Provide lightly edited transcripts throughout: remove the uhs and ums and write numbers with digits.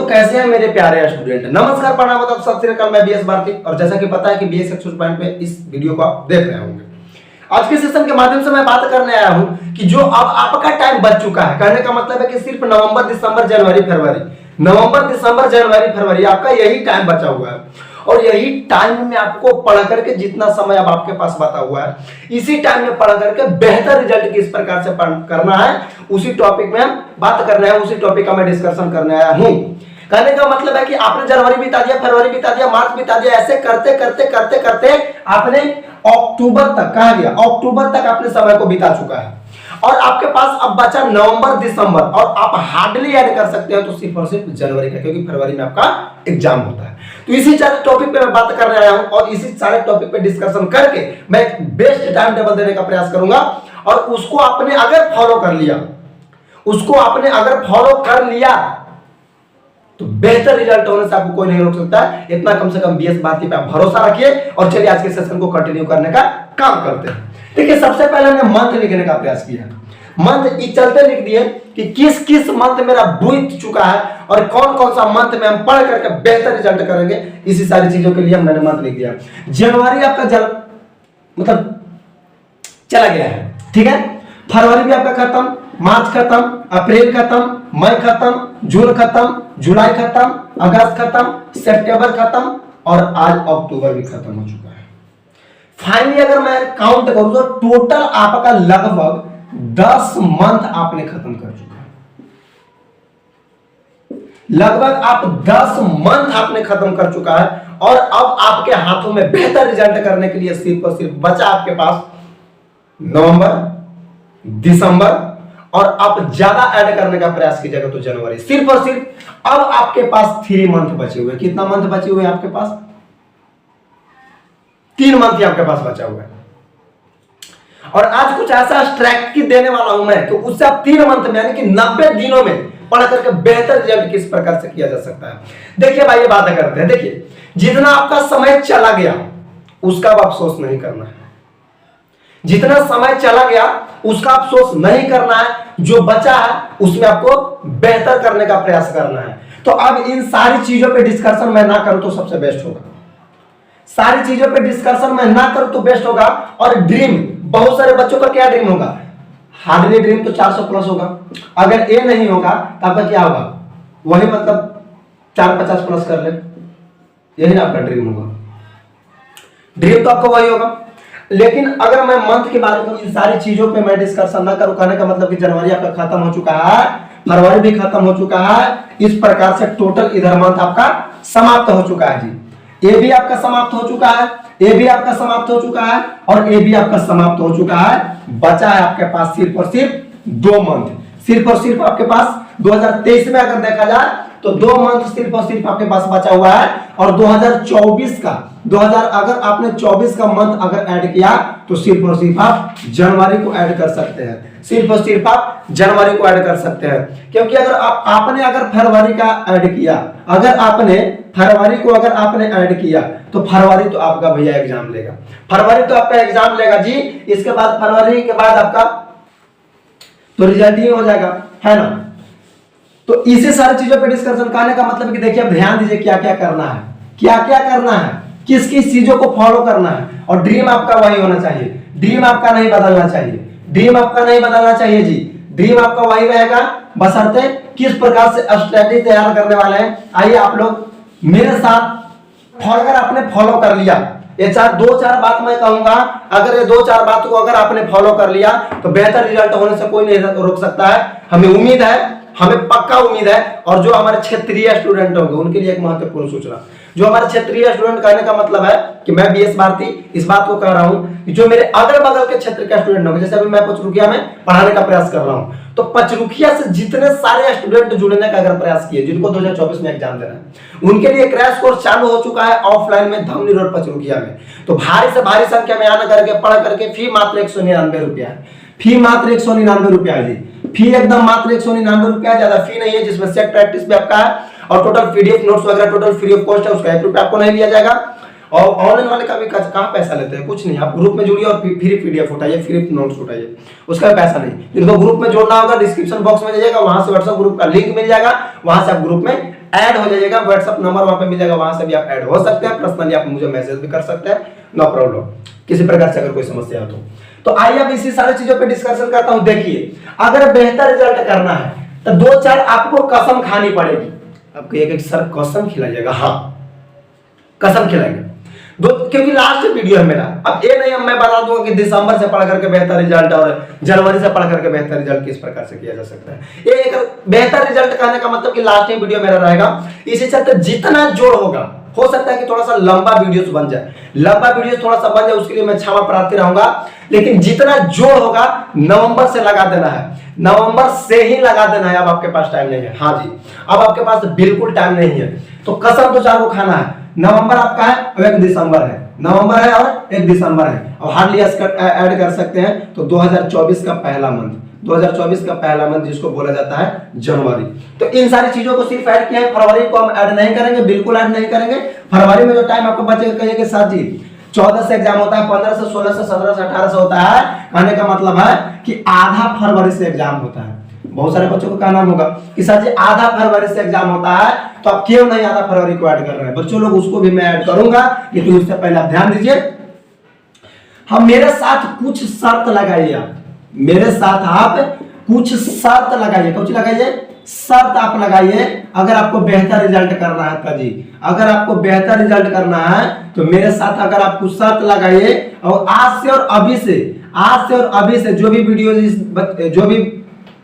कैसे हैं मेरे प्यारे स्टूडेंट। नमस्कार, प्रणाम, आदाब, सत श्री अकाल। मैं बीएस भारती और जैसा कि पता है कि बीएस एक्सेस पॉइंट पे इस वीडियो को आप देख रहे होंगे। आज के सेशन के माध्यम से मैं बात करने आया हूं कि जो अब आपका टाइम बच चुका है, कहने का मतलब है कि सिर्फ नवंबर दिसंबर जनवरी फरवरी आपका यही टाइम बचा हुआ है और यही टाइम में आपको पढ़ करके जितना समय अब आपके पास बता हुआ है, इसी टाइम में पढ़ करके बेहतर रिजल्ट किस प्रकार से करना है उसी टॉपिक में हम बात करना है, उसी टॉपिक का मैं डिस्कशन करने आया हूं। कहने का मतलब है कि आपने जनवरी बिता दिया, फरवरी बिता दिया, मार्च बिता दिया, ऐसे करते करते करते करते आपने अक्टूबर तक, कहा गया अक्टूबर तक आपने समय को बिता चुका है और आपके पास अब बचा नवंबर दिसंबर और आप हार्डली ऐड कर सकते हो तो सिर्फ और सिर्फ जनवरी का, क्योंकि फरवरी में आपका एग्जाम होता है। तो इसी सारे टॉपिक पे मैं बात करने आया हूं और इसी सारे टॉपिक पे डिस्कशन करके मैं एक बेस्ट टाइम टेबल देने का प्रयास करूंगा और उसको आपने अगर फॉलो कर लिया तो बेहतर रिजल्ट होने से आपको कोई नहीं रोक सकता है। इतना कम से कम बीएस भारती पे आप भरोसा रखिए और चलिए आज के सेशन को कंटिन्यू करने का काम करते हैं। देखिए, सबसे पहले हमने मंथ लिखने का प्रयास किया। मंथ चलते लिख दिए कि किस किस मंथ मेरा बीत चुका है और कौन कौन सा मंथ में हम पढ़ करके बेहतर रिजल्ट करेंगे। इसी सारी चीजों के लिए मैंने मंथ लिख दिया। जनवरी आपका मतलब चला गया है, ठीक है। फरवरी भी आपका खत्म, मार्च खत्म, अप्रैल खत्म, मई खत्म, जून खत्म, जुलाई खत्म, अगस्त खत्म, सितंबर खत्म और आज अक्टूबर भी खत्म हो चुका है। फाइनली अगर मैं काउंट करूं तो टोटल आपका लगभग 10 मंथ आपने खत्म कर चुका है। लगभग आप 10 मंथ आपने खत्म कर चुका है और अब आपके हाथों में बेहतर रिजल्ट करने के लिए सिर्फ और सिर्फ बचा आपके पास नवंबर, दिसंबर और आप ज्यादा ऐड करने का प्रयास कीजिएगा तो जनवरी। सिर्फ और सिर्फ अब आपके पास 3 मंथ बचे हुए। कितना मंथ बचे हुए आपके पास? 3 मंथ ही आपके पास बचा हुआ है और आज कुछ ऐसा स्ट्रैटेजी देने वाला हूं मैं कि उससे आप 3 मंथ में यानी कि 90 दिनों में पढ़ करके बेहतर रिजल्ट किस प्रकार से किया जा सकता है। देखिए भाई, ये बातें करते हैं। देखिए, जितना आपका समय चला गया उसका अब अफसोस नहीं करना है। जितना समय चला गया उसका अफसोस नहीं करना है। जो बचा है उसमें आपको बेहतर करने का प्रयास करना है। तो अब इन सारी चीजों पे डिस्कशन मैं ना करूं तो सबसे बेस्ट होगा। सारी चीजों पे डिस्कशन मैं ना करूं तो बेस्ट होगा। और ड्रीम, बहुत सारे बच्चों का क्या ड्रीम होगा? हार्डली ड्रीम तो 400 प्लस होगा। अगर ए नहीं होगा तो आपका क्या होगा? वही मतलब 450 प्लस कर ले, यही ना आपका ड्रीम होगा। ड्रीम तो आपका वही होगा। लेकिन अगर मैं मंथ की बात करूं, इन सारी चीजों पे मैं डिस्कशन ना करूं, कहने का मतलब कि जनवरी आपका खत्म हो चुका है, फरवरी भी खत्म हो चुका है। इस प्रकार से टोटल इधर मंथ आपका समाप्त हो चुका है जी। ए भी आपका समाप्त हो चुका है, ए भी आपका समाप्त हो चुका है और ए भी आपका समाप्त हो चुका है। बचा है आपके पास सिर्फ और सिर्फ 2 मंथ। सिर्फ और सिर्फ आपके पास 2023 में अगर देखा जाए तो 2 मंथ सिर्फ और सिर्फ आपके पास बचा हुआ है और 2024 का अगर आपने 24 का मंथ अगर ऐड किया तो सिर्फ और सिर्फ आप जनवरी को ऐड कर सकते हैं। सिर्फ और सिर्फ आप जनवरी को ऐड कर सकते हैं, क्योंकि अगर आपने अगर फरवरी का ऐड किया, अगर आपने फरवरी को अगर आपने ऐड किया तो फरवरी तो आपका भैया एग्जाम लेगा। फरवरी तो आपका एग्जाम लेगा जी। इसके बाद फरवरी के बाद आपका तो रिजल्ट ही हो जाएगा, है ना। तो इसी सारी चीजों पे डिस्कशन करने का मतलब कि देखिए, अब ध्यान दीजिए क्या क्या करना है, क्या क्या करना है, किस किस चीजों को फॉलो करना है। और ड्रीम आपका वही होना चाहिए। ड्रीम आपका नहीं बदलना चाहिए। ड्रीम आपका नहीं बदलना चाहिए जी। ड्रीम आपका वही रहेगा, बशर्ते किस प्रकार से स्ट्रेटजी तैयार करने वाले हैं। आइए आप लोग मेरे साथ अगर आपने फॉलो कर लिया, ये 2-4 बात मैं कहूंगा, अगर ये 2-4 बात को अगर आपने फॉलो कर लिया तो बेहतर रिजल्ट होने से कोई नहीं रोक सकता है। हमें उम्मीद है, हमें पक्का उम्मीद है। और जो हमारे क्षेत्रीय स्टूडेंट होंगे उनके लिए एक महत्वपूर्ण सूचना, जो हमारे क्षेत्रीय स्टूडेंट कहने का मतलब है कि मैं बीएस भारती इस बात को कह रहा हूं कि जो मेरे अगल बगल के क्षेत्र के स्टूडेंट होंगे, जैसे अभी मैं पचरुखिया में पढ़ाने का प्रयास कर रहा हूं, तो पचरुखिया से जितने सारे स्टूडेंट जुड़ने का अगर प्रयास किए, जिनको 2024 में एग्जाम देना है, उनके लिए क्रैश कोर्स चालू हो चुका है ऑफलाइन में धमनी रोड पचरुखिया में। तो भारी से भारी संख्या में आना करके पढ़ करके फी मात्र 199 रुपया है। फी मात्र 199 रुपया है जी। फी एकदम मात्र 199 रुपया, ज्यादा फी नहीं है, जिसमें सेट प्रैक्टिस भी आपका है और टोटल पीडीएफ नोट्स वगैरह टोटल फ्री ऑफ कॉस्ट है। उसका 1 रुपया आपको नहीं लिया जाएगा। और ऑनलाइन वाले का भी कहां पैसा लेते हैं? कुछ नहीं। आप ग्रुप में जुड़िए और फ्री पीडीएफ उठाइए, फ्री नोट्स उठाइए, उसका पैसा नहीं। जिनको ग्रुप में जोड़ना होगा डिस्क्रिप्शन बॉक्स में जाइएगा, वहां से व्हाट्सएप ग्रुप का लिंक मिल जाएगा, वहां से आप ग्रुप में ऐड हो जाइएगा। व्हाट्सएप नंबर वहां पे मिल जाएगा, वहां से भी आप ऐड हो सकते हैं। पर्सनली आप मुझे मैसेज भी कर सकते हैं, नो प्रॉब्लम। किसी प्रकार से अगर कोई समस्या हो तो आइए अब इसी सारी चीजों पे डिस्कशन करता हूं। देखिए, अगर बेहतर रिजल्ट करना है तो 2-4 आपको कसम खानी पड़ेगी। आपको एक सर कसम खिलाइएगा, हाँ कसम खिलाएंगे क्योंकि लास्ट वीडियो है मेरा। अब ये नहीं मैं बता दूंगा कि दिसंबर से पढ़ करके बेहतर रिजल्ट और जनवरी से पढ़ करके बेहतर रिजल्ट किस प्रकार से किया जा सकता है। ये एक बेहतर रिजल्ट कहने का मतलब कि लास्ट वीडियो मेरा रहेगा। इसी चलते जितना जोड़ होगा, हो सकता है कि थोड़ा सा लंबा वीडियो बन जाए, लंबा वीडियो थोड़ा सा बन जाए, उसके लिए मैं क्षमा प्रार्थी रहूंगा। लेकिन जितना जोड़ होगा नवंबर से लगा देना है, नवंबर से ही लगा देना है। अब आपके पास टाइम नहीं है, हाँ जी अब आपके पास बिल्कुल टाइम नहीं है। तो कसम तो 4 को खाना है। नवंबर आपका है और 1 दिसंबर है, नवंबर है और 1 दिसंबर है। और हार्डली ऐड कर सकते हैं तो 2024 का पहला मंथ, 2024 का पहला मंथ जिसको बोला जाता है जनवरी। तो इन सारी चीजों को सिर्फ ऐड किया है, फरवरी को हम ऐड नहीं करेंगे, बिल्कुल ऐड नहीं करेंगे। फरवरी में जो टाइम आपको बचेगा, कहिए साथ जी 14 से एग्जाम होता है, 15 से 16 से 17 से 18 से होता है। कहने का मतलब है कि आधा फरवरी से एग्जाम होता है। बहुत सारे बच्चों को कहना होगा कि सर जी आधा फरवरी से एग्जाम होता है, तो आप क्यों नहीं आधा फरवरी को ऐड कर रहे हैं? बच्चों लोग उसको भी मैं ऐड करूंगा, लेकिन उससे पहले आप ध्यान दीजिए। हम मेरे साथ कुछ शर्त लगाइए, आप मेरे साथ आप कुछ शर्त लगाइए। कुछ लगाइए, शर्त आप लगाइए। अगर आपको बेहतर रिजल्ट करना है तो जी, अगर आपको बेहतर रिजल्ट करना है तो मेरे साथ अगर आप कुछ शर्त लगाइए। और आज से और अभी से, आज से और अभी से जो भी वीडियो, जो भी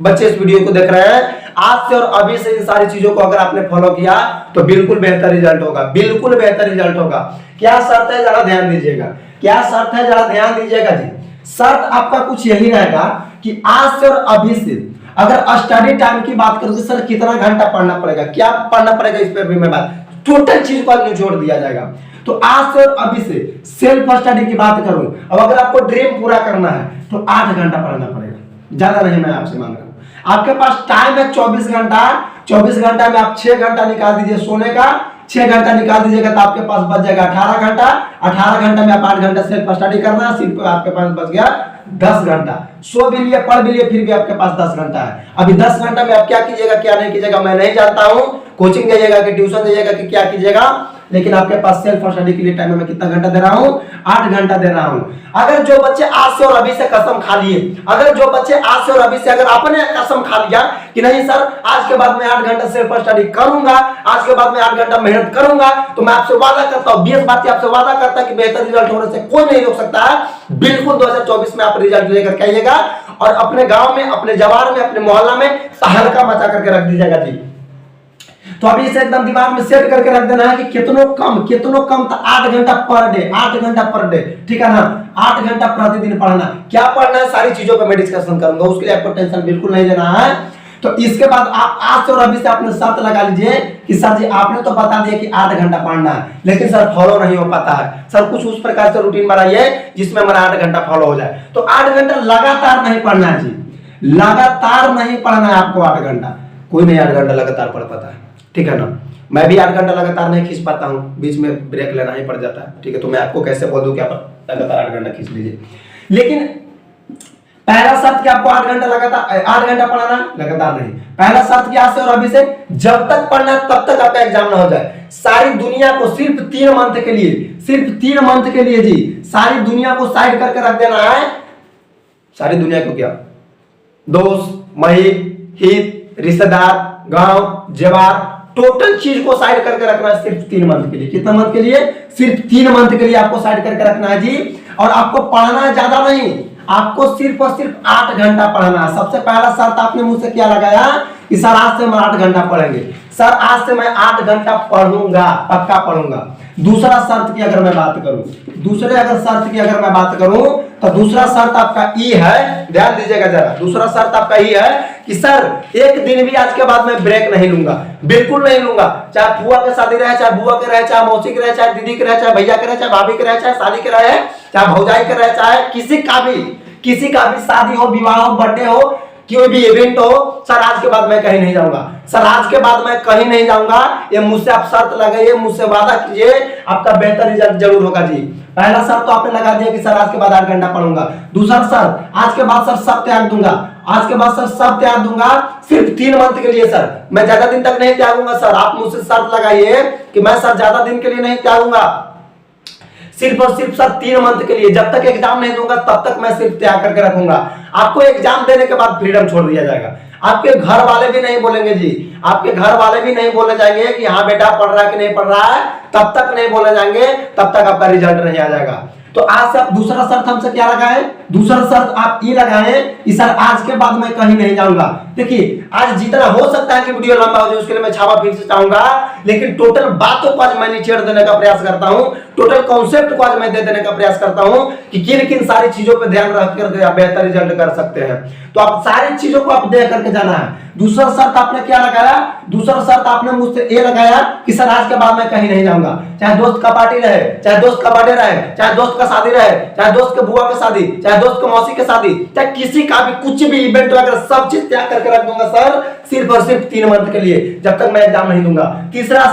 बच्चे इस वीडियो को देख रहे हैं, आज से और अभी से इन सारी चीजों को अगर आपने फॉलो किया तो बिल्कुल बेहतर रिजल्ट होगा, बिल्कुल बेहतर रिजल्ट होगा। क्या शर्त है जरा ध्यान दीजिएगा, क्या शर्त है जरा ध्यान दीजिएगा जी। शर्त आपका कुछ यही रहेगा कि आज से और अभी से अगर स्टडी टाइम की बात करूं तो सर कितना घंटा पढ़ना पड़ेगा, क्या पढ़ना पड़ेगा, इस पर भी मैं बात, टोटल चीज को निचोड़ दिया जाएगा। तो आज से और अभी से सेल्फ स्टडी की बात करूं, अब अगर आपको ड्रीम पूरा करना है तो 8 घंटा पढ़ना पड़ेगा, ज्यादा नहीं मैं आपसे मांग रहा हूं। आपके पास टाइम है 24 घंटा, 24 घंटा में आप 6 घंटा निकाल दीजिए सोने का, 6 घंटा निकाल दीजिएगा तो आपके पास बच जाएगा 18 घंटा। 18 घंटा में आप 8 घंटा सेल्फ स्टडी करना, सिर्फ आपके पास बच गया 10 घंटा। सो भी लिए, पढ़ भी लिए, फिर भी आपके पास 10 घंटा है। अभी 10 घंटा में आप क्या कीजिएगा क्या नहीं कीजिएगा मैं नहीं जानता हूं, कोचिंग दीजिएगा कि ट्यूशन दीजिएगा कि क्या कीजिएगा, लेकिन आपके पास सेल्फ स्टडी के लिए टाइम में कितना घंटा दे रहा हूं, 8 घंटा दे रहा हूं। अगर जो बच्चे आज से और अभी से कसम खा लिए, अगर जो बच्चे आज से और अभी से अगर आपने कसम खा लिया कि नहीं सर आज के बाद मैं 8 घंटा सेल्फ स्टडी करूंगा, आज के बाद मैं 8 घंटा मेहनत करूंगा, तो मैं आपसे वादा करता हूं, 20 बात आपसे वादा करता है कि बेहतर रिजल्ट होने से कोई नहीं रोक सकता है। बिल्कुल 2024 में आप रिजल्ट लेकर के आइएगा और अपने गांव में, अपने जवार में, अपने मोहल्ला में तहलका मचा करके रख दीजिएगा जी। तो अभी इसे एकदम दिमाग में सेट करके रख देना है कि कितनों कम तो 8 घंटा पर डे, 8 घंटा पर डे, ठीक है ना, 8 घंटा प्रतिदिन पढ़ना। क्या पढ़ना है सारी चीजों पे मैं डिस्कशन करूंगा, उसके लिए आपको टेंशन बिल्कुल नहीं लेना है। तो इसके बाद आप आज से और अभी से आपने शर्त लगा लीजिए कि सर जी आपने तो बता दिया कि 8 घंटा पढ़ना है, लेकिन सर फॉलो नहीं हो पाता है। सर कुछ उस प्रकार से रूटीन बनाइए जिसमें हमारा 8 घंटा फॉलो हो जाए। तो 8 घंटा लगातार नहीं पढ़ना है जी, लगातार नहीं पढ़ना है आपको 8 घंटा। कोई नहीं 8 घंटा लगातार पढ़ पाता है, ठीक है ना। मैं भी 8 घंटा लगातार नहीं खींच पाता हूँ, बीच में ब्रेक लेना ही पड़ जाता है, ठीक है। तो मैं आपको कैसे बोल दूं कि आप लगातार 8 घंटा खींच लीजिए। लेकिन पहला शर्त कि आपको 8 घंटा लगातार 8 घंटा पढ़ना, लगातार नहीं। पहला शर्त कि आज से और अभी से जब तक पढ़ना तब तक आपका एग्जाम ना हो जाए। सारी दुनिया को सिर्फ 3 मंथ के लिए, सिर्फ 3 मंथ के लिए जी सारी दुनिया को साइड करके रख देना है। सारी दुनिया को क्या, दोस्त, महित, हित, रिश्तेदार, गांव, जवार, टोटल चीज को साइड करके रखना है सिर्फ 3 मंथ के लिए। कितना मंथ के लिए? सिर्फ 3 मंथ के लिए आपको साइड करके रखना है जी। और आपको पढ़ना है ज्यादा नहीं, आपको सिर्फ और सिर्फ 8 घंटा पढ़ना है। सबसे पहला शर्त आपने मुझसे क्या लगाया कि सर आज से हम 8 घंटा पढ़ेंगे, सर आज से मैं 8 घंटा पढ़ूंगा, पक्का पढ़ूंगा। दूसरा शर्त की अगर मैं बात करूं, तो दूसरा शर्त आपका ई है, ध्यान दीजिएगा जरा। दूसरा शर्त आपका ई है कि सर एक दिन भी आज के बाद मैं ब्रेक नहीं लूंगा, बिल्कुल नहीं लूंगा। चाहे फुआ के शादी रहे, चाहे बुआ के रहे, चाहे मौसी के रहे, चाहे दीदी के रहे, चाहे भैया के रहे, चाहे भाभी के रहे, चाहे शादी के रहे, चाहे भौजाई के रहे, चाहे किसी का भी शादी हो, विवाह हो, बर्थडे हो, कोई भी इवेंट हो, सर आज के बाद मैं कहीं नहीं जाऊंगा, सर आज के बाद मैं कहीं नहीं जाऊंगा, ये मुझसे आप शर्त लगाइए, मुझसे वादा कीजिए, आपका बेहतर रिजल्ट जरूर होगा जी। पहला शर्त तो आपने लगा दिया कि सर आज के बाद 8 घंटा पढ़ूंगा। दूसरा शर्त, आज के बाद सर सब त्याग दूंगा, आज के बाद सर सब त्याग दूंगा, सिर्फ 3 मंथ के लिए सर, मैं ज्यादा दिन तक नहीं त्यागूंगा। सर आप मुझसे शर्त लगाइए कि मैं सर ज्यादा दिन के लिए नहीं त्यागूंगा, सिर्फ और सिर्फ सर 3 मंथ के लिए, जब तक एग्जाम नहीं दूंगा तब तक मैं सिर्फ त्याग करके रखूंगा। आपको एग्जाम देने के बाद फ्रीडम छोड़ दिया जाएगा। आपके घर वाले भी नहीं बोलेंगे जी, आपके घर वाले भी नहीं बोले जाएंगे कि हाँ बेटा पढ़ रहा है कि नहीं पढ़ रहा है, तब तक नहीं बोले जाएंगे, तब तक आपका रिजल्ट नहीं आ जाएगा। तो आज से आप दूसरा शर्त हमसे क्या लगाए, दूसरा शर्त आप ये लगाए कि सर आज के बाद मैं कहीं नहीं जाऊंगा। देखिए आज जितना हो सकता है कि वीडियो लंबा हो जाए उसके लिए मैं छापा फिर से चाहूंगा, लेकिन टोटल बातों को आज मैं निचेड़ देने का प्रयास करता हूं, टोटल कॉन्सेप्ट को आज मैं दे देने का प्रयास करता हूं कि किन किन सारी चीजों पर ध्यान रख करके आप बेहतर रिजल्ट कर सकते हैं। तो आप सारी चीजों को आप देख करके जाना है। दूसरा शर्त आपने क्या लगाया, दूसरा शर्त आपने मुझसे ये लगाया कि सर आज के बाद मैं कहीं नहीं जाऊंगा, चाहे दोस्त का पार्टी रहे, चाहे दोस्त का बर्थडे रहे, चाहे दोस्त का शादी रहे, चाहे दोस्त के बुआ की शादी, चाहे दोस्त के मौसी की शादी, चाहे किसी का भी कुछ भी इवेंट वगैरह सब चीज त्याग करके रख दूंगा सर, सिर्फ और सिर्फ 3 मंथ के लिए, जब तक मैं एग्जाम नहीं दूंगा। तीसरा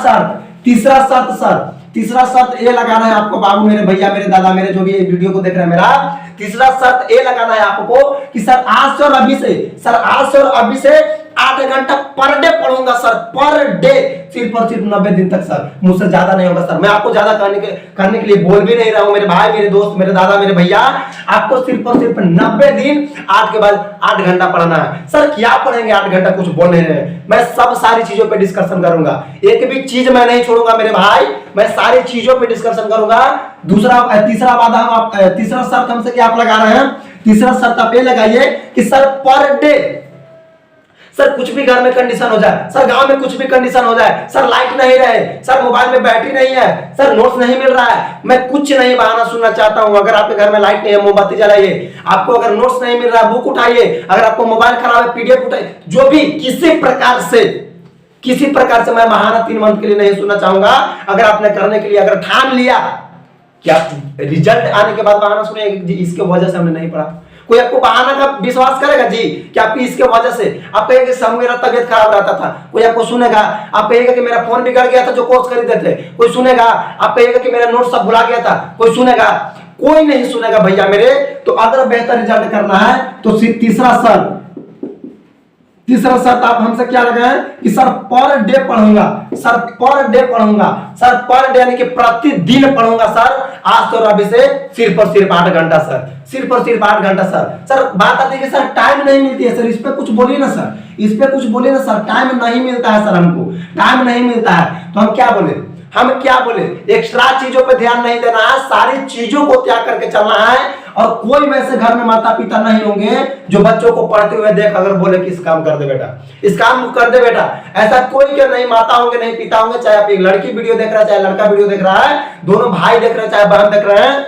शर्त सर, तीसरा शर्त ये लगाना है आपको, बाबू मेरे भैया मेरे दादा मेरे जो भी वीडियो को देख रहे हैं मेरा, तीसरा शर्त ये लगाना है आपको कि सर आज से और अभी से, सर आज से और अभी से 8 घंटा पर डे पढ़ूंगा सर, पर डे, सिर्फ और सिर्फ 90 दिन तक सर, मुझसे ज्यादा नहीं होगा सर। मैं आपको ज्यादा करने के लिए बोल भी नहीं रहा हूं मेरे भाई मेरे दोस्त मेरे दादा मेरे भैया, आपको सिर्फ और सिर्फ 90 दिन 8 के बाद 8 घंटा पढ़ना है। सर क्या पढ़ेंगे 8 घंटा, कुछ बोल नहीं रहे, मैं सब सारी चीजों पे डिस्कशन करूंगा, एक भी चीज मैं नहीं छोड़ूंगा मेरे भाई, मैं सारी चीजों पे डिस्कशन करूंगा। तीसरा वादा आप तीसरा शर्त हमसे क्या आप लगा रहे हैं, तीसरा शर्त आप ये लगाइए कि सर पर डे, सर कुछ भी घर में कंडीशन हो जाए, सर गांव में कुछ भी कंडीशन हो जाए, सर लाइट नहीं रहे, सर मोबाइल में बैटरी नहीं है, सर नोट्स नहीं मिल रहा है, मैं कुछ नहीं बहाना सुनना चाहता हूं। अगर आपके घर में लाइट नहीं है मोमबत्ती जलाइए, आपको अगर नोट्स नहीं मिल रहा है बुक उठाइए, अगर आपको मोबाइल खराब है पीडीएफ उठाइए, जो भी किसी प्रकार से मैं बहाना 3 मंथ के लिए नहीं सुनना चाहूंगा। अगर आपने करने के लिए अगर ठान लिया, क्या रिजल्ट आने के बाद बहाना सुनेगा इसके वजह से हमने नहीं पढ़ा, कोई आपको बहाना का विश्वास करेगा जी कि आपकी इसके वजह से, आप कहेंगे सर मेरा तबियत खराब रहता था, कोई आपको सुनेगा, आप कहेगा कि मेरा फोन बिगड़ गया था जो कोर्स खरीदे थे, कोई सुनेगा, आप कहेगा कि मेरा नोट सब भुला गया था, कोई सुनेगा, कोई नहीं सुनेगा भैया मेरे। तो अगर बेहतर रिजल्ट करना है तो सिर्फ तीसरा शर्त आप हमसे क्या लगाए कि सर पर डे पढ़ूंगा, सर पर डे पढ़ूंगा, सर पर डे यानी कि प्रतिदिन पढ़ूंगा सर, आज तो अभी से सिर्फ और सिर्फ 8 घंटा सर, सिर्फ और सिर्फ 8 घंटा सर। सर बात आती है कि सर टाइम नहीं मिलती है सर, इस पे कुछ बोलिए ना सर, इस पे कुछ बोलिए ना सर, टाइम नहीं मिलता है सर, हमको टाइम नहीं मिलता है, तो हम क्या बोले, एक्स्ट्रा चीजों पे ध्यान नहीं देना है, सारी चीजों को त्याग करके चलना है। और कोई वैसे घर में माता पिता नहीं होंगे जो बच्चों को पढ़ते हुए देख अगर बोले कि इस काम कर दे बेटा, इस काम को कर दे बेटा, ऐसा कोई क्यों नहीं, माता होंगे नहीं पिता होंगे, चाहे आप एक लड़की वीडियो देख रहा है चाहे लड़का वीडियो देख रहा है, दोनों भाई देख रहे हैं चाहे बहन देख रहे हैं,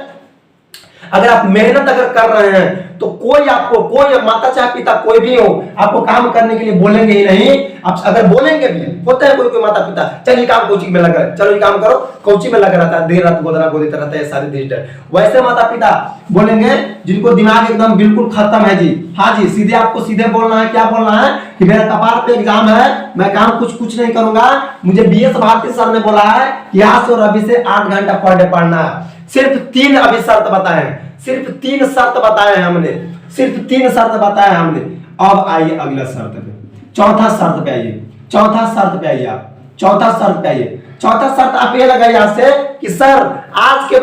अगर आप मेहनत अगर कर रहे हैं तो कोई आपको, कोई माता चाहे पिता कोई भी हो, आपको काम करने के लिए बोलेंगे ही नहीं। आप अगर बोलेंगे भी, होता है कोई माता पिता, चलिए काम कोचिंग में लगा है, चलो ये काम करो, कोचिंग में लगा रहता है, देर रात गोदना गोदते रहता है सारी डिजिटल, वैसे माता पिता बोलेंगे जिनको दिमाग एकदम बिल्कुल खत्म है जी, हाँ जी सीधे आपको सीधे बोलना है, क्या बोलना है कि मेरा कपाल पे एग्जाम है, मैं काम कुछ नहीं करूंगा, मुझे बीएस भारती सर ने बोला है कि आज से और अभी से 8 घंटा पर डे पढ़ना है। सिर्फ 3 अभी शर्त बताए, सिर्फ 3 शर्त बताए हमने, सिर्फ 3 शर्त बताए हमने। अब आइए अगला शर्त पे, चौथा शर्त पे आइए, चौथा शर्त पे आइए आप, चौथा शर्त पे आइए। चौथा शर्त आप ये लगाइए आज से कि सर आज के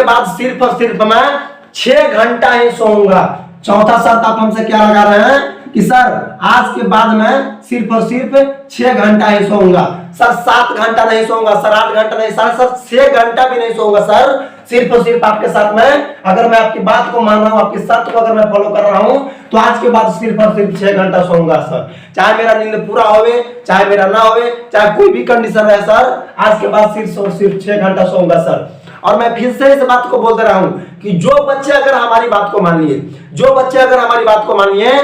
बाद सिर्फ और सिर्फ मैं 6 घंटा ही सोऊंगा। चौथा शर्त आप हमसे क्या लगा रहे हैं कि सर आज के बाद मैं सिर्फ और सिर्फ 6 घंटा ही सोऊंगा। सर 7 घंटा नहीं सोऊंगा, सर 8 घंटा नहीं, सर 6 घंटा भी नहीं सोऊंगा सर, सिर्फ और सिर्फ आपके साथ में, अगर मैं आपकी बात को मान रहा हूं, आपकी शर्त को अगर मैं फॉलो कर रहा हूं, तो आज के बाद सिर्फ और सिर्फ 6 घंटा सोऊंगा सर, चाहे मेरा नींद पूरा होवे चाहे मेरा ना होवे, चाहे कोई भी कंडीशन रहे सर, आज के बाद सिर्फ और सिर्फ 6 घंटा सोऊंगा सर। और मैं फिर से इस बात को बोल दे रहा हूं कि जो बच्चे अगर हमारी बात को मान लिए, जो बच्चे अगर हमारी बात को मान लिए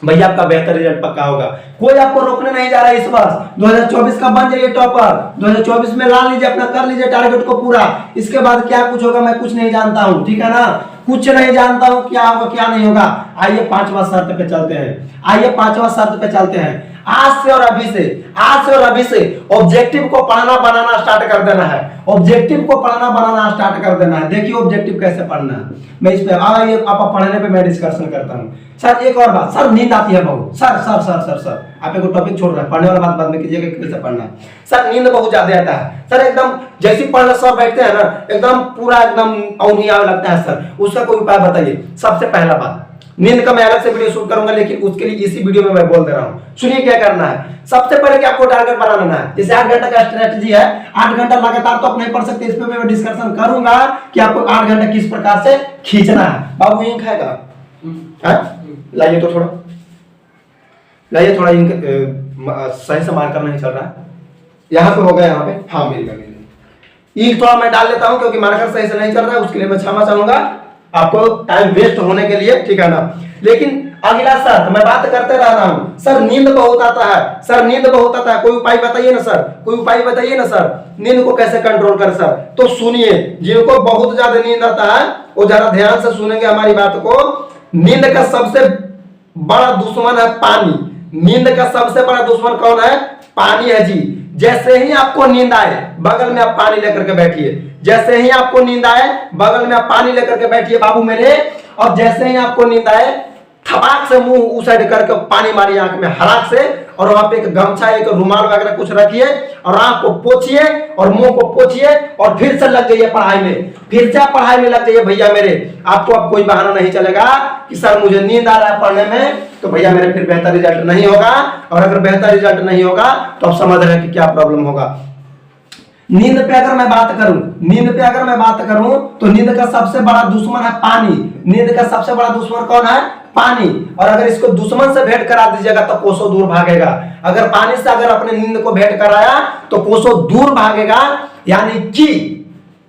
भैया आपका बेहतर रिजल्ट पक्का होगा, कोई आपको रोकने नहीं जा रहा है। इस वर्ष 2024 का बन जाइए टॉपर, 2024 में ला लीजिए अपना, कर लीजिए टारगेट को पूरा, इसके बाद क्या कुछ होगा मैं कुछ नहीं जानता हूं, ठीक है ना। कुछ नहीं जानता हूं क्या होगा क्या नहीं होगा। आइए पांचवा शर्त पे चलते हैं, आइए पांचवा शर्त पे चलते हैं। आज से और अभी से, आज से और अभी से ऑब्जेक्टिव को पढ़ना बनाना स्टार्ट कर देना है, ऑब्जेक्टिव को पढ़ना बनाना स्टार्ट कर देना है। देखिए ऑब्जेक्टिव कैसे पढ़ना है, मैं इस पे आइए आप पढ़ने पे मैं डिस्कशन करता हूं। सर एक और बात, सर नींद आती है बहुत, sir sir sir sir sir आप एक टॉपिक छोड़ रहे हैं, पढ़ने वाला बात बाद में कीजिएगा कैसे पढ़ना है। सर नींद बहुत ज्यादा आता है सर, एकदम जैसे पढ़ने सर बैठते हैं ना एकदम पूरा एकदम औंधी आने लगता है सर, उसका कोई उपाय बताइए। सबसे पहला बात, नींद का मैं अलग से वीडियो शूट करूंगा, लेकिन उसके लिए इसी वीडियो में मैं बोल दे रहा हूं। सुनिए क्या करना है। सबसे पहले कि आपको टारगेट बनाना है, जैसे 8 घंटा का स्ट्रेटजी है, 8 घंटा लगातार तो आप नहीं पढ़ सकते, इस पे मैं डिस्कशन करूंगा कि आपको 8 घंटा किस प्रकार से खींचना है। बाबू इंक खाएगा, लाइए तो थोड़ा, लाइए थोड़ा इंक, सही से मार्कर नहीं चल रहा है, यहाँ पे हो गया, यहाँ पे हाँ मिल गया। इंक थोड़ा मैं डाल लेता हूँ क्योंकि मार्कर सही से नहीं चल रहा है, उसके लिए मैं क्षमा चाहूंगा आपको टाइम वेस्ट होने के लिए, ठीक है ना। लेकिन अगला शर्त मैं बात करते रह रहा हूं, सर नींद बहुत आता है, सर नींद बहुत आता है, कोई उपाय बताइए ना सर, कोई उपाय बताइए ना सर, नींद को कैसे कंट्रोल कर सर। तो सुनिए, जिनको बहुत ज्यादा नींद आता है वो जरा ध्यान से सुनेंगे हमारी बात को। नींद का सबसे बड़ा दुश्मन है पानी, नींद का सबसे बड़ा दुश्मन कौन है? पानी है जी। जैसे ही आपको नींद आए बगल में आप पानी लेकर के बैठिए, जैसे ही आपको नींद आए बगल में आप पानी लेकर के बैठिए बाबू मेरे, और जैसे ही आपको नींद आए थपाक से मुंह उस साइड करके पानी मारिए आंख में हराक से, और वहां पे एक गमछा एक रुमाल वगैरह कुछ रखिए और आंख को पोछिए और मुंह को पोछिए और फिर से लग जाइए पढ़ाई में, फिर से पढ़ाई में लग जाइए भैया मेरे। आपको अब कोई बहाना नहीं चलेगा कि सर मुझे नींद आ रहा है पढ़ने में, तो भैया मेरे फिर बेहतर रिजल्ट नहीं होगा, और अगर बेहतर रिजल्ट नहीं होगा तो आप समझ रहे हैं कि क्या प्रॉब्लम होगा। नींद पे अगर मैं बात करूं, नींद पे अगर मैं बात करूं तो नींद का सबसे बड़ा दुश्मन है पानी, नींद का सबसे बड़ा दुश्मन कौन है? पानी। और अगर इसको दुश्मन से भेंट करा दीजिएगा तो कोसों दूर भागेगा। अगर पानी से अगर अपने नींद को भेंट कराया तो कोसों दूर भागेगा, यानी कि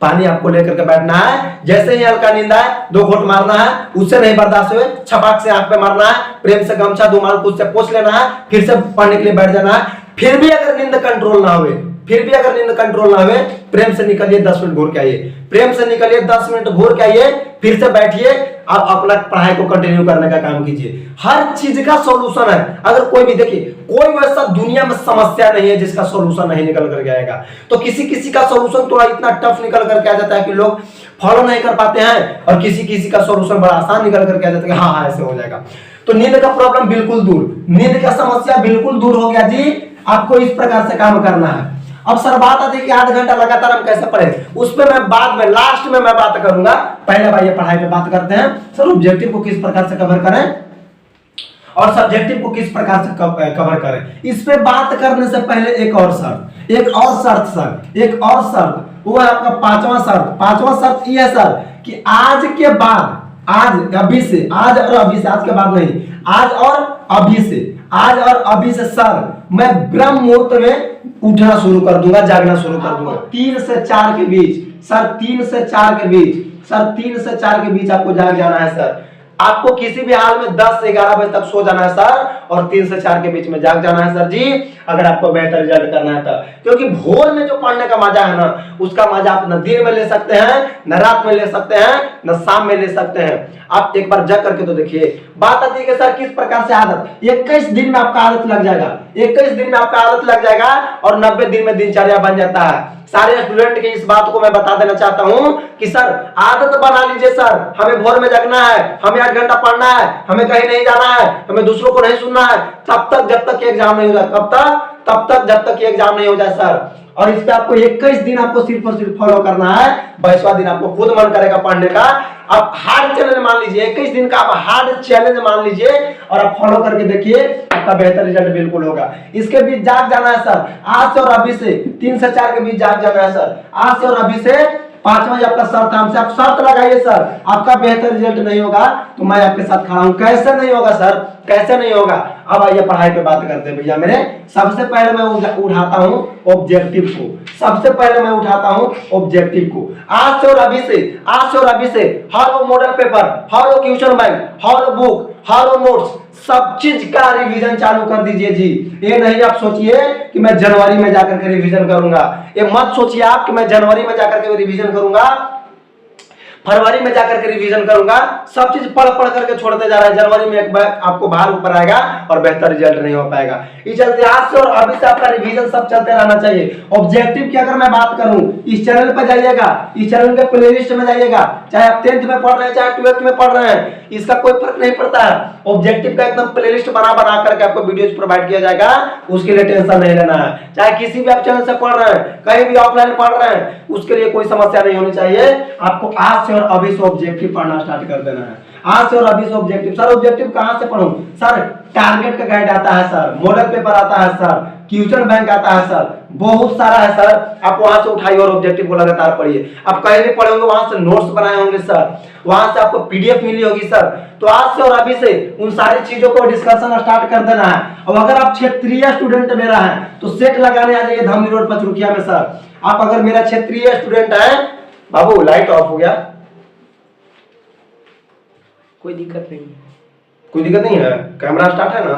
पानी आपको लेकर के बैठना है। जैसे ही हल्का नींद आए 2 घूंट मारना है, उससे नहीं बर्दाश्त हुए छपाक से आंख पे मारना है, प्रेम से गमछा रुमाल खुद से पोंछ लेना है, फिर से पढ़ने के लिए बैठ जाना है। फिर भी अगर नींद कंट्रोल ना हुए, फिर भी अगर नींद कंट्रोल ना हुए, प्रेम से निकलिए 10 मिनट घूर के आइए, प्रेम से निकलिए 10 मिनट घूर के आइए, फिर से बैठिए, आप अपना पढ़ाई को कंटिन्यू करने का काम कीजिए। हर चीज का सॉल्यूशन है। अगर कोई भी देखिए, कोई वैसा दुनिया में समस्या नहीं है जिसका सॉल्यूशन नहीं निकल करके आएगा। तो किसी किसी का सॉल्यूशन तो इतना टफ निकल करके आ जाता है कि लोग फॉलो नहीं कर पाते हैं, और किसी किसी का सॉल्यूशन बड़ा आसान निकल करके आ जाता है कि हाँ हाँ ऐसे हो जाएगा। तो नींद का प्रॉब्लम बिल्कुल दूर, नींद का समस्या बिल्कुल दूर हो गया जी। आपको इस प्रकार से काम करना है। अब सर बात आती है कि 8 घंटा लगातार हम कैसे पढ़े, उस पर मैं बाद में लास्ट में मैं बात करूंगा। पहले भाई पढ़ाई पे बात करते हैं। सर ऑब्जेक्टिव को किस प्रकार से कवर करें और सब्जेक्टिव को किस प्रकार से कवर करें, इस पे बात करने से पहले एक और शर्त, एक और शर्त सर, एक और शर्त, वो है आपका 5वां शर्त। 5वां शर्त ये है सर कि आज के बाद, आज अभी से, आज और अभी से, आज के बाद नहीं, आज और अभी से, आज और अभी से सर मैं ब्रह्म मुहूर्त में उठना शुरू कर दूंगा, जागना शुरू कर दूंगा। 3 से 4 के बीच सर, 3 से 4 के बीच सर, 3 से 4 के बीच आपको जाग जाना है सर। आपको किसी भी हाल में 10 से 11 बजे तक सो जाना है सर, और 3 से 4 के बीच में जाग जाना है सर जी, अगर आपको बेहतर रिजल्ट करना है तब। क्योंकि भोर में जो पढ़ने का मजा है ना, उसका मजा आप न दिन में ले सकते हैं, न रात में ले सकते हैं, न शाम में ले सकते हैं। आप एक बार जग करके तो देखिए। बात आती है कि सर किस प्रकार से आदत, 21 दिन में आपका आदत लग जाएगा, 21 दिन में आपका आदत लग जाएगा, और 90 दिन में दिनचर्या बन जाता है। सारे स्टूडेंट के इस बात को मैं बता देना चाहता हूं कि सर आदत बना लीजिए सर, हमें भोर में जगना है, हमें 8 घंटा पढ़ना है, हमें कहीं नहीं जाना है, हमें दूसरों को नहीं सुनना है, तब तक जब तक एग्जाम नहीं हो जाए। कब तक? तब तक जब तक एग्जाम नहीं हो जाए सर। और इस पे आपको 21 दिन आपको सिर्फ और सिर्फ फॉलो करना है, 22वां दिन आपको खुद मन करेगा पढ़ने का। आप हार्ड चैलेंज मान लीजिए, 21 दिन का आप हार्ड चैलेंज मान लीजिए और आप फॉलो करके देखिए, आपका बेहतर रिजल्ट बिल्कुल होगा। इसके बीच जाग जाना है सर, आज से और अभी से 3 से 4 के बीच जाग जाना है सर, आज से और अभी से। 5वां आपका शर्त, हमसे आप शर्त लगाइए सर, आपका बेहतर रिजल्ट नहीं होगा तो मैं आपके साथ खड़ा हूं। कैसे नहीं होगा सर, कैसे नहीं होगा? अब आइए पढ़ाई पे बात करते हैं भैया मेरे। सबसे पहले मैं उठाता हूं ऑब्जेक्टिव को, सबसे पहले मैं उठाता हूं ऑब्जेक्टिव को। आज से और अभी से, आज से और अभी से हर वो मॉडल पेपर, हर वो क्वेश्चन बैंक, हर वो बुक, हर वो नोट्स, सब चीज का रिवीजन चालू कर दीजिए जी। ये नहीं आप सोचिए कि मैं जनवरी में जाकर के रिवीजन करूंगा, ये मत सोचिए आप कि मैं जनवरी में जाकर के रिवीजन करूंगा। फरवरी में जाकर के रिवीजन करूंगा, सब चीज पढ़ पढ़ करके छोड़ते जा रहा है। जनवरी में एक बार आपको बाहर ऊपर आएगा और बेहतर रिजल्ट नहीं हो पाएगा। इस चलते आज से और अभी से आपका रिवीजन सब चलते रहना चाहिए। ऑब्जेक्टिव की अगर मैं बात करूं, इस चैनल पर जाइएगा, इस चैनल के प्लेलिस्ट में जाइएगा, चाहे आप 10th में पढ़ रहे हैं चाहे 12th में पढ़ रहे हैं, इसका कोई फर्क नहीं पड़ता है। ऑब्जेक्टिव का एकदम प्लेलिस्ट बना बना करके आपको वीडियोस प्रोवाइड किया जाएगा, उसके लिए टेंशन नहीं लेना है। चाहे किसी भी आप चैनल से पढ़ रहे हैं, कहीं भी ऑफलाइन पढ़ रहे हैं, उसके लिए कोई समस्या नहीं होनी चाहिए। आपको आज से और अभी से ऑब्जेक्टिव पढ़ना स्टार्ट कर देना है। आज से और अभी से ऑब्जेक्टिव। सर ऑब्जेक्टिव कहां से पढ़ूं? सर टारगेट का गाइड आता है सर, मॉडल पेपर आता है सर, क्वेश्चन बैंक आता है सर, बहुत सारा है सर। आप वहां से उठाइए और ऑब्जेक्टिव को लगातार पढ़िए। आप कहीं भी पढ़े होंगे वहां से नोट्स बनाए होंगे सर, वहां से आपको पीडीएफ मिली होगी सर। तो आज से और अभी से उन सारी चीजों को डिस्कशन स्टार्ट कर देना है। और अगर आप क्षेत्रीय स्टूडेंट मेरा है तो सेट लगाने आ जाइए धामनी रोड पचरुखिया में सर। आप अगर मेरा क्षेत्रीय स्टूडेंट है, बाबू लाइट ऑफ हो गया, कोई दिक्कत नहीं है, कोई दिक्कत नहीं है, कैमरा स्टार्ट है ना,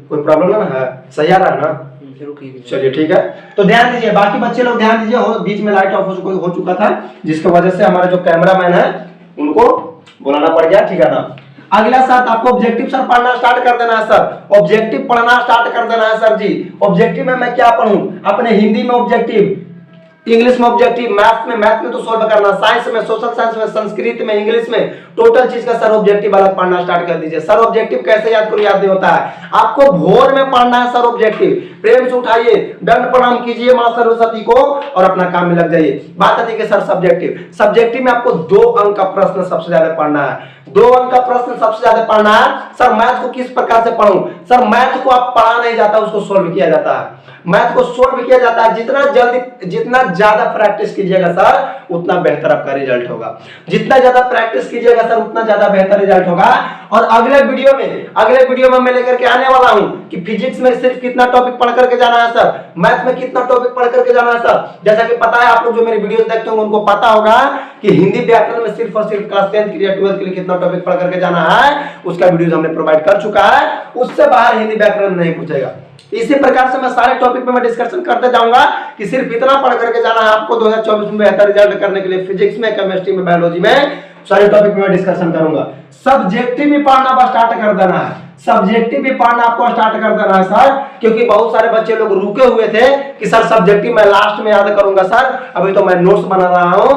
कोई प्रॉब्लम ना है, सही आ रहा है ना? चलिए ठीक है। तो ध्यान दीजिए, बाकी बच्चे लोग ध्यान दीजिए, बीच में लाइट ऑफ हो चुका था जिसकी वजह से हमारे जो कैमरामैन है उनको बुलाना पड़ गया, ठीक है ना। अगला साथ आपको ऑब्जेक्टिव सर पढ़ना स्टार्ट कर देना है सर, ऑब्जेक्टिव पढ़ना स्टार्ट कर देना है सर जी। ऑब्जेक्टिव में मैं क्या पढ़ूं? अपने हिंदी में ऑब्जेक्टिव, इंग्लिश में ऑब्जेक्टिव, मैथ में तो सोल्व करना, साइंस में, सोशल साइंस में, संस्कृत में, इंग्लिश में, टोटल चीज का सर ऑब्जेक्टिव अलग पढ़ना स्टार्ट कर दीजिए। सर ऑब्जेक्टिव कैसे याद करो? याद नहीं होता है आपको, भोर में पढ़ना है सर ऑब्जेक्टिव। प्रेम से उठाइए, दंड प्रणाम कीजिए मां सरस्वती को और अपना काम में लग जाइए। बात आती है सर सब्जेक्टिव में आपको 2 अंक का प्रश्न सबसे ज्यादा पढ़ना है। 2 अंक का प्रश्न सबसे ज्यादा पढ़ना है। सर मैथ को किस प्रकार से पढ़ूं? सर मैथ को आप पढ़ा नहीं जाता, उसको सोल्व किया जाता है। मैथ को सोल्व किया जाता है। जितना जल्दी, जितना ज्यादा प्रैक्टिस कीजिएगा सर उतना बेहतर आपका रिजल्ट होगा। जितना ज्यादा प्रैक्टिस कीजिएगा सर उतना ज्यादा बेहतर रिजल्ट होगा। और अगले वीडियो में मैं लेकर के आने वाला हूं कि फिजिक्स में सिर्फ कितना टॉपिक पढ़ करके जाना है सर, मैथ में कितना टॉपिक पढ़ करके जाना है सर। जैसा कि पता है आप लोग जो मेरे वीडियोस देखते होंगे उनको पता होगा कि हिंदी व्याकरण में सिर्फ और सिर्फ क्लास 10th के लिए 12th के लिए कितना टॉपिक पढ़ करके जाना है, उसका वीडियो हमने प्रोवाइड कर चुका है। उससे बाहर हिंदी व्याकरण नहीं पूछेगा। इसी प्रकार से मैं सारे टॉपिक पे मैं डिस्कशन करते जाऊंगा कि सिर्फ इतना पढ़ करके जाना है आपको 2024 में बेहतर रिजल्ट करने के लिए। फिजिक्स में, केमिस्ट्री में, बायोलॉजी में सारे टॉपिक में मैं डिस्कशन करूंगा। सब्जेक्टिव भी पढ़ना स्टार्ट कर देना है, सब्जेक्टिव भी पढ़ना आपको स्टार्ट कर देना है सर, क्योंकि बहुत सारे बच्चे लोग रुके हुए थे कि सर सब्जेक्टिव मैं लास्ट में याद करूंगा सर, अभी तो मैं नोट्स बना रहा हूं,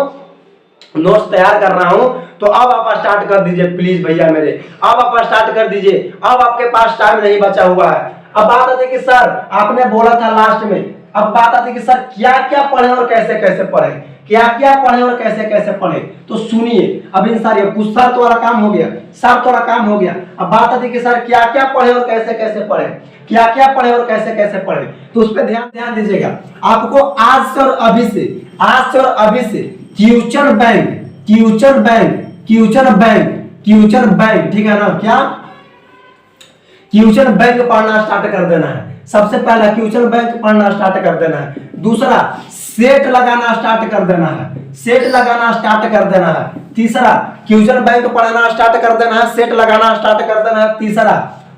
नोट्स तैयार कर रहा हूं। तो अब आप स्टार्ट कर दीजिए प्लीज भैया मेरे, अब आप स्टार्ट कर दीजिए, अब आपके पास टाइम नहीं बचा हुआ है। अब बात आती है कि सर आपने बोला था लास्ट में, अब बात आती है कि सर क्या क्या पढ़े और कैसे कैसे पढ़े, क्या क्या पढ़े और कैसे कैसे पढ़े। तो सुनिए, अब इन सारी कुछ सर तो वाला काम हो गया, सर तो वाला काम हो गया। अब बात आती है कि सर क्या क्या पढ़े और कैसे कैसे पढ़े, क्या क्या पढ़े और कैसे कैसे पढ़े। तो उस पर ध्यान दीजिएगा। आपको आज से और अभी से, आज से और अभी से future bank, future bank, future bank, future bank, ठीक है ना, क्या फ्यूचर बैंक पढ़ना स्टार्ट कर देना है। सबसे पहला फ्यूचर बैंक पढ़ना स्टार्ट कर देना है। दूसरा सेट लगाना स्टार्ट कर देना है, सेट लगाना स्टार्ट कर देना है। तीसरा फ्यूचर बैंक पढ़ना स्टार्ट कर देना है, सेट लगाना स्टार्ट कर देना है।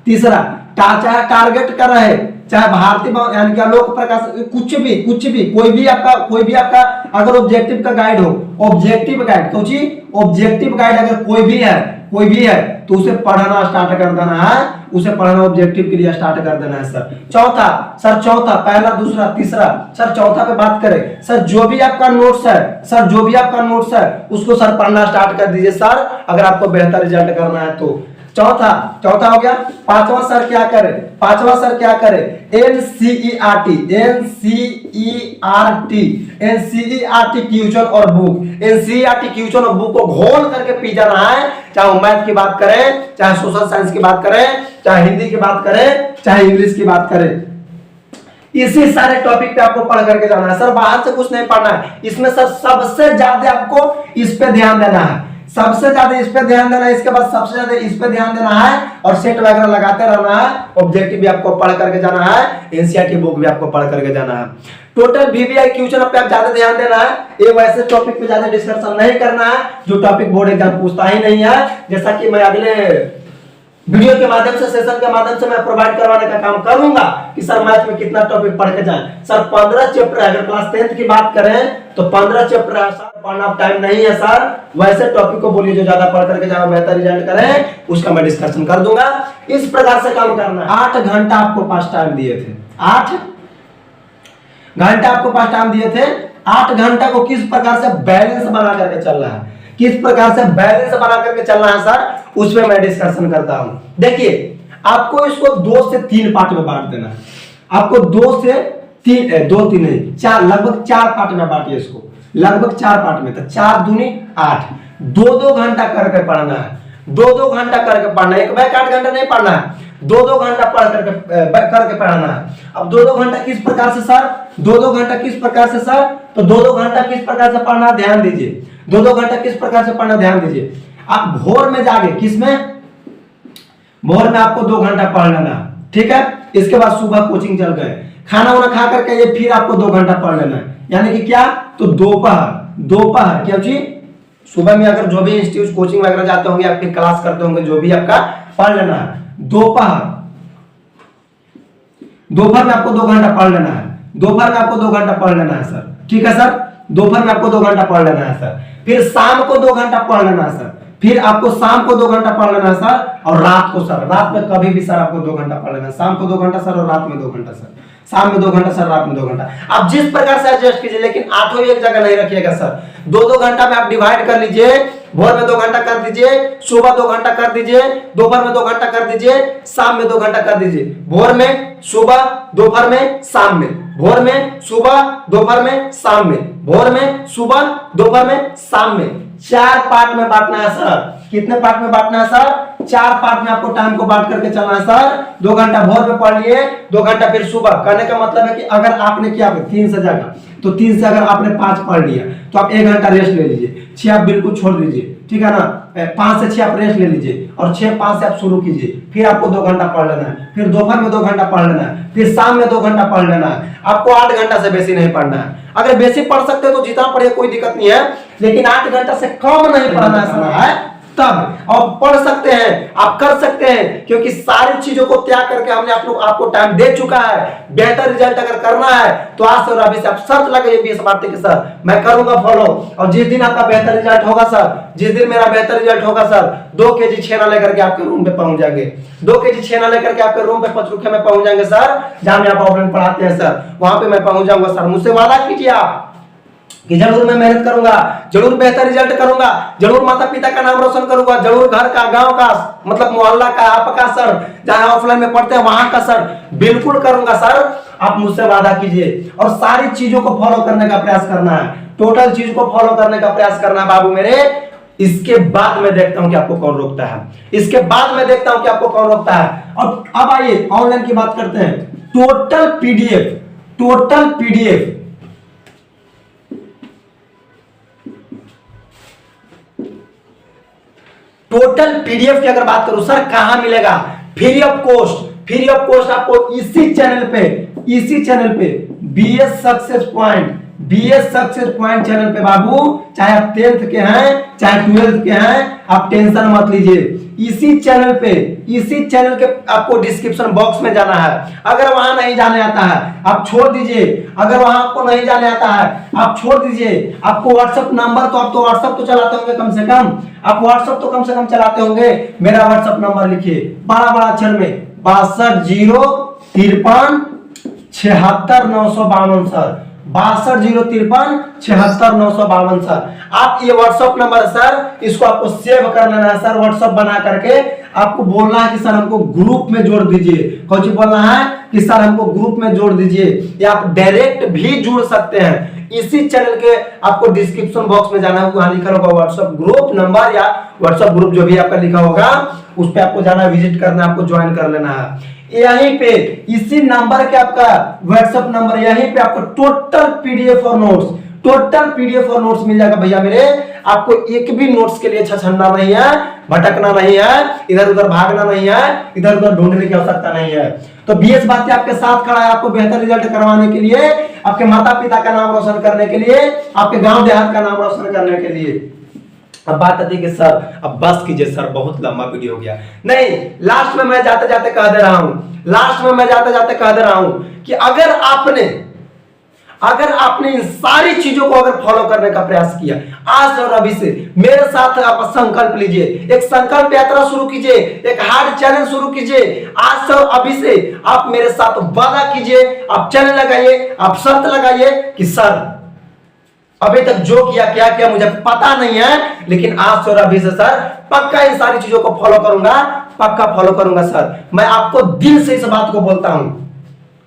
तीसरा चाहे टारगेट कर रहे, चाहे भारतीय यानी कि लोक प्रकाश, कुछ भी कोई भी आपका अगर ऑब्जेक्टिव का गाइड हो, ऑब्जेक्टिव गाइड ऑब्जेक्टिव गाइड अगर कोई भी है तो उसे पढ़ना स्टार्ट कर देना है, उसे पढ़ना ऑब्जेक्टिव के लिए स्टार्ट कर देना है सर। चौथा, पहला, दूसरा, तीसरा, सर चौथा पे बात करें। सर जो भी आपका नोट्स है उसको सर पढ़ना स्टार्ट कर दीजिए सर, अगर आपको बेहतर रिजल्ट करना है तो। चौथा हो गया। पांचवा सर क्या करे, एनसीईआरटी क्वेश्चन और बुक, एनसीईआरटी क्वेश्चन और बुक को घोल करके पी जाना है। चाहे मैथ की बात करें, चाहे सोशल साइंस की बात करें, चाहे हिंदी की बात करें, चाहे इंग्लिश की बात करें, इसी सारे टॉपिक पे आपको पढ़ करके जाना है सर। बाहर से कुछ नहीं पढ़ना है। इसमें सर सबसे ज्यादा आपको इस पे ध्यान देना है, सबसे ज्यादा इस पे ध्यान देना है, इसके बाद सबसे ज्यादा इस पे ध्यान देना है और सेट वगैरह लगाते रहना है। ऑब्जेक्टिव भी आपको पढ़ करके जाना है, एनसीईआरटी बुक भी आपको पढ़ करके जाना है। टोटल वीवीआई क्वेश्चन पे आप ज्यादा ध्यान देना है। ये वैसे टॉपिक पे ज्यादा डिस्कशन नहीं करना है जो टॉपिक बोर्ड एग्जाम पूछता ही नहीं है। जैसा कि मैं अगले वीडियो के माध्यम से, सेशन के माध्यम से मैं प्रोवाइड करवाने का काम करूंगा कि सर मैथ में कितना टॉपिक पढ़ के जाए। सर 15 चैप्टर है, अगर क्लास 10th की बात करें तो 15 चैप्टर है सर, पढ़ना टाइम नहीं है सर। वैसे टॉपिक को बोलिए जो ज्यादा पढ़ करके ज्यादा बेहतर रिजल्ट करें, उसका मैं डिस्कशन कर दूंगा। इस प्रकार से काम करना है। 8 घंटा आपको पास टाइम दिए थे, 8 घंटा आपको पास टाइम दिए थे। 8 घंटा को किस प्रकार से बैलेंस बना करके चलना है, किस प्रकार से बैलेंस बना करके चलना है सर, उसमें मैं डिस्कशन करता हूं। देखिए आपको इसको 2 से 3 पार्ट में बांट देना है। आपको 2 से 3 2 3 नहीं 4, लगभग 4 पार्ट में बांटिए इसको, लगभग 4 पार्ट में। तो 4 दूनी 8, 2-2 घंटा करके पढ़ना है, 2-2 घंटा करके पढ़ना है। एक बैक 8 घंटा नहीं पढ़ना है, 2-2 घंटा पढ़ करके पढ़ना है। अब 2-2 घंटा किस प्रकार से सर, 2-2 घंटा किस प्रकार से सर, तो 2-2 घंटा किस प्रकार से पढ़ना, ध्यान दीजिए। 2-2 घंटा किस प्रकार से पढ़ना, ध्यान दीजिए। आप भोर में जागे, किसमें, भोर में आपको 2 घंटा पढ़ लेना, ठीक है। इसके बाद सुबह कोचिंग चल गए, खाना वाना खा करके ये फिर आपको 2 घंटा पढ़ लेना है। यानी कि क्या, तो दोपहर क्या जी, सुबह में अगर जो भी इंस्टीट्यूट कोचिंग वगैरह जाते होंगे या फिर क्लास करते होंगे, जो भी आपका पढ़ लेना है। दोपहर में आपको 2 घंटा पढ़ लेना है, दोपहर में आपको 2 घंटा पढ़ लेना है सर, ठीक है सर। दोपहर में आपको 2 घंटा पढ़ लेना है सर। फिर शाम को 2 घंटा पढ़ लेना है सर। फिर आपको शाम को 2 घंटा पढ़ लेना है सर। और रात को सर, रात में कभी भी सर आपको 2 घंटा पढ़ लेना है। शाम को 2 घंटा सर और रात में 2 घंटा सर। शाम में 2 घंटा सर, रात में 2 घंटा। आप जिस प्रकार से एडजस्ट कीजिए, लेकिन 8 एक जगह नहीं रखिएगा सर। 2-2 घंटा में आप डिवाइड कर लीजिए। भोर में 2 घंटा कर दीजिए, सुबह 2 घंटा कर दीजिए, दोपहर में 2 घंटा कर दीजिए, शाम में 2 घंटा कर दीजिए। भोर में, सुबह, दोपहर में, शाम में। भोर में, सुबह, दोपहर में, शाम में। भोर में, सुबह, दोपहर में, शाम में। 4 पार्ट में बांटना है सर। कितने पार्ट में बांटना है सर, 4 पार्ट में आपको टाइम को बांट करके चलना है सर। 2 घंटा भोर में पढ़ लिए, 2 घंटा फिर सुबह। कहने का मतलब है कि अगर आपने क्या 3 से जगह, तो 3 से अगर आपने 5 पढ़ लिया तो आप 1 घंटा रेस्ट ले लीजिए। 6 आप बिल्कुल छोड़ दीजिए, ठीक है ना। 5 से 6 आप रेस्ट ले लीजिए और 6-5 से आप शुरू कीजिए। फिर आपको 2 घंटा पढ़ लेना है। फिर दोपहर में 2 घंटा पढ़ लेना है। फिर शाम में 2 घंटा पढ़ लेना है। आपको 8 घंटा से बेसी नहीं पढ़ना है। अगर बेसी पढ़ सकते हो तो जितना पढ़िए, कोई दिक्कत नहीं है, लेकिन 8 घंटा से कम नहीं पढ़ना है तब। और पढ़ सकते हैं, आप कर सकते हैं, क्योंकि सारी चीजों को त्याग करके हमने आपको टाइम दे चुका है। बेहतर रिजल्ट अगर करना है तो आज से और अभी से आप शर्त लगाइए इस बात की सर मैं करूंगा फॉलो। और जिस दिन आपका बेहतर रिजल्ट होगा सर, जिस दिन मेरा बेहतर रिजल्ट होगा सर, 2 केजी छेना लेकर के आपके रूम पे पहुंच जाएंगे। 2 केजी छेना लेकर के आपके रूम पे पचरुखे में पहुंच जाएंगे सर, जहां में आप ऑफलाइन पढ़ाते हैं सर, वहां पे मैं पहुंच जाऊंगा सर। मुझसे वादा कीजिए आप कि जरूर मैं मेहनत करूंगा, जरूर बेहतर रिजल्ट करूंगा, जरूर माता पिता का नाम रोशन करूंगा, जरूर घर का, गांव का, मतलब मोहल्ला का, आपका सर, जहां ऑफलाइन में पढ़ते हैं वहां का सर, बिल्कुल करूंगा सर। आप मुझसे वादा कीजिए और सारी चीजों को फॉलो करने का प्रयास करना है, टोटल चीज को फॉलो करने का प्रयास करना है बाबू मेरे। इसके बाद मैं देखता हूं कि आपको कौन रोकता है, इसके बाद मैं देखता हूं कि आपको कौन रोकता है। और अब आइए ऑनलाइन की बात करते हैं। Total PDF, total PDF total PDF की अगर बात करूं सर, कहां मिलेगा, free of cost, free of cost आपको इसी चैनल पे बीएस सक्सेस पॉइंट चैनल पे बाबू, चाहे आप 10th के हैं चाहे 12th के हैं, आप टेंशन मत लीजिए। इसी चैनल के आपको डिस्क्रिप्शन बॉक्स में जाना है। अगर वहां नहीं जाने आता है आप छोड़ दीजिए, अगर वहां आपको नहीं जाने आता है आप छोड़ दीजिए। आपको व्हाट्सएप नंबर, तो आप तो व्हाट्सएप तो चलाते होंगे कम से कम, आप व्हाट्सएप तो कम से कम चलाते होंगे। मेरा व्हाट्सएप नंबर लिखिए बड़ा अक्षर में 620353 76952 सर, 620353 76952 सर। आप ये व्हाट्सएप नंबर सर, इसको आपको सेव कर लेना है सर। व्हाट्सएप बना करके आपको बोलना है कि सर हमको ग्रुप में जोड़ दीजिए। कौन सी बोलना है कि सर हमको ग्रुप में जोड़ दीजिए, या आप डायरेक्ट भी जुड़ सकते हैं। इसी चैनल के आपको डिस्क्रिप्शन बॉक्स में जाना है, वहां लिखा होगा व्हाट्सएप ग्रुप नंबर या व्हाट्सएप ग्रुप जो भी आपका लिखा होगा, उस पे आपको जाना, विजिट करना, आपको ज्वाइन कर लेना है। यहीं पे इसी नंबर के आपका व्हाट्सएप नंबर, यहीं पे आपको टोटल पीडीएफ और नोट्स, टोटल पीडीएफ और नोट्स मिल जाएगा भैया मेरे। आपको एक भी नोट्स के लिए छछनना नहीं है, भटकना नहीं है, इधर उधर भागना नहीं है, इधर उधर ढूंढने की आवश्यकता नहीं है। तो बीएस बाती आपके साथ खड़ा है, आपको बेहतर रिजल्ट करवाने के लिए, आपके माता पिता का नाम रोशन करने के लिए, आपके गांव देहात का नाम रोशन करने के लिए। अब बात आती है कि सर अब बस कीजिए सर, बहुत लंबा वीडियो हो गया। नहीं, लास्ट में मैं जाते जाते कह दे रहा हूं, लास्ट में मैं जाते जाते कह दे रहा हूं कि अगर आपने इन सारी चीजों को अगर फॉलो करने का प्रयास किया, आज और अभी से मेरे साथ आप संकल्प लीजिए, एक संकल्प यात्रा शुरू कीजिए, एक हार्ड चैलेंज शुरू कीजिए। आज और अभी से आप मेरे साथ वादा कीजिए, आप चैलेंज लगाइए, आप शर्त लगाइए कि सर अभी तक जो किया क्या किया मुझे पता नहीं है, लेकिन आज और अभी से सर पक्का इन सारी चीजों को फॉलो करूंगा, पक्का फॉलो करूंगा सर। मैं आपको दिल से इस बात को बोलता हूं,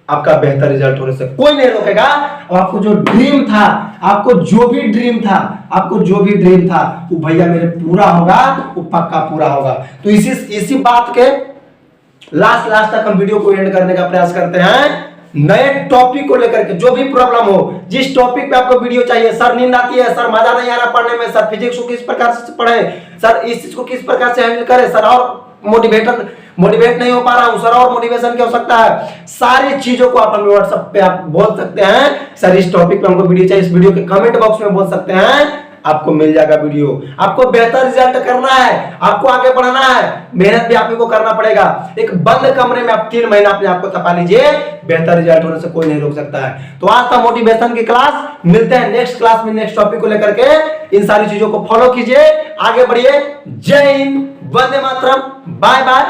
आपका बेहतर रिजल्ट होने से कोई नहीं रोकेगा। और आपको जो ड्रीम था, आपको जो भी ड्रीम था वो भैया मेरे पूरा होगा, वो पक्का पूरा होगा। तो इसी बात के लास्ट तक हम वीडियो को एंड करने का प्रयास करते हैं। नए टॉपिक को लेकर के जो भी प्रॉब्लम हो, जिस टॉपिक पे आपको वीडियो चाहिए, सर नींद आती है, सर मजा नहीं आ रहा पढ़ने में, सर फिजिक्स को किस प्रकार से पढ़े, सर इस चीज को किस प्रकार से हैंडल करें, सर और मोटिवेट नहीं हो पा रहा हूं सर, और मोटिवेशन की आवश्यकता है, सारी चीजों को आप हमें व्हाट्सएप पे आप बोल सकते हैं। सर इस टॉपिक पे हमको वीडियो चाहिए, इस वीडियो के कमेंट बॉक्स में बोल सकते हैं, आपको मिल जाएगा वीडियो। आपको बेहतर रिजल्ट करना है, आपको आगे बढ़ना है, मेहनत भी आप को करना पड़ेगा। एक बंद कमरे में आप 3 महीना अपने आप को तपा लीजिए, बेहतर रिजल्ट होने से कोई नहीं रोक सकता है। तो आज था मोटिवेशन की क्लास, मिलते हैं नेक्स्ट क्लास में नेक्स्ट टॉपिक को लेकर के। इन सारी चीजों को फॉलो कीजिए, आगे बढ़िए। जय हिंद, वंदे मातरम, बाय बाय।